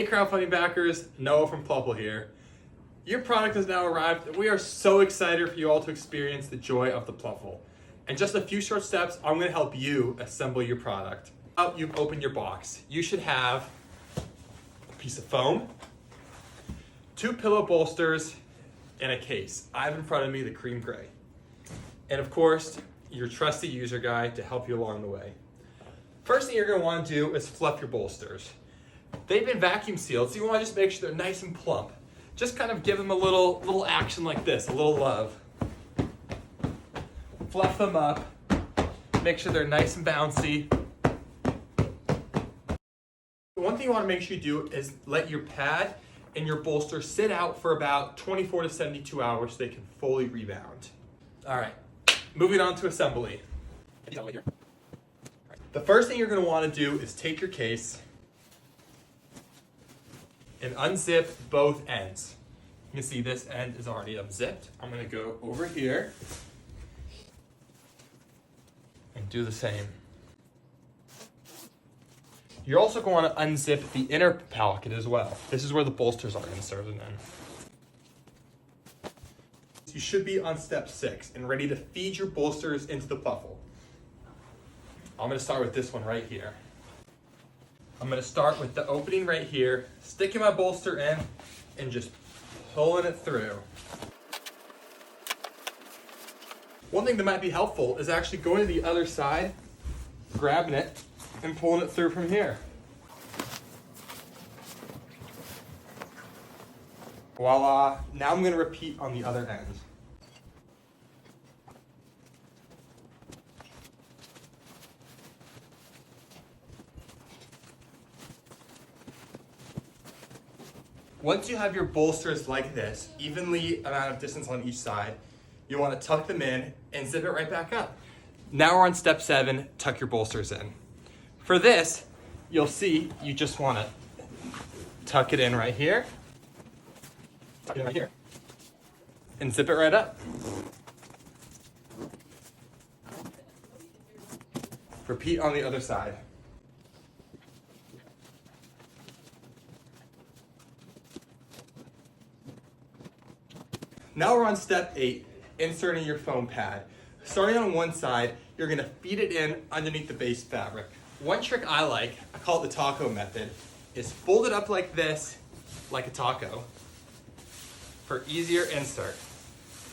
Hey crowdfunding backers, Noah from Plufl here. Your product has now arrived and we are so excited for you all to experience the joy of the Plufl. In just a few short steps, I'm going to help you assemble your product. Now you've opened your box. You should have a piece of foam, 2 pillow bolsters, and a case. I have in front of me the cream gray. And of course, your trusty user guide to help you along the way. First thing you're going to want to do is fluff your bolsters. They've been vacuum sealed, so you want to just make sure they're nice and plump. Just kind of give them a little action like this, a little love. Fluff them up. Make sure they're nice and bouncy. One thing you want to make sure you do is let your pad and your bolster sit out for about 24 to 72 hours so they can fully rebound. All right, moving on to assembly. The first thing you're going to want to do is take your case and unzip both ends. You can see this end is already unzipped. I'm going to go over here and do the same. You're also going to unzip the inner pocket as well. This is where the bolsters are inserted in. You should be on step 6 and ready to feed your bolsters into the Plufl. I'm going to start with this one right here. I'm going to start with the opening right here, sticking my bolster in, and just pulling it through. One thing that might be helpful is actually going to the other side, grabbing it, and pulling it through from here. Voila! Now I'm going to repeat on the other end. Once you have your bolsters like this, evenly amount of distance on each side, you want to tuck them in and zip it right back up. Now we're on step 7, tuck your bolsters in. For this, you'll see you just want to tuck it in right here, tuck it in right here, and zip it right up. Repeat on the other side. Now we're on step 8, inserting your foam pad. Starting on one side, you're going to feed it in underneath the base fabric. One trick I like, I call it the taco method, is fold it up like this, like a taco, for easier insert.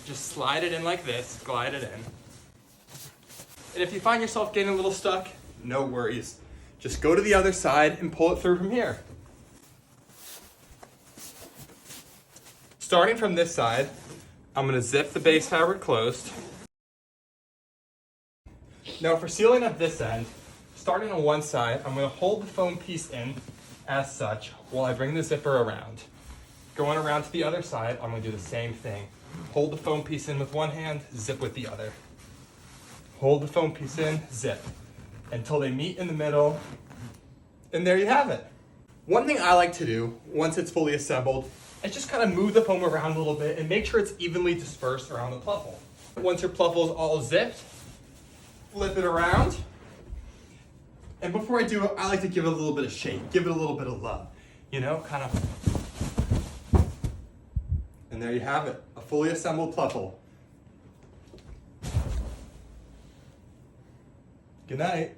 Just slide it in like this, glide it in. And if you find yourself getting a little stuck, no worries. Just go to the other side and pull it through from here. Starting from this side, I'm going to zip the base fabric closed. Now for sealing up this end, starting on one side, I'm going to hold the foam piece in as such while I bring the zipper around. Going around to the other side, I'm going to do the same thing. Hold the foam piece in with one hand, zip with the other. Hold the foam piece in, zip, until they meet in the middle, and there you have it. One thing I like to do, once it's fully assembled, is just kind of move the foam around a little bit and make sure it's evenly dispersed around the Plufl. Once your Plufl is all zipped, flip it around. And before I do it, I like to give it a little bit of shape, give it a little bit of love. You know, kind of. And there you have it, a fully assembled Plufl. Good night.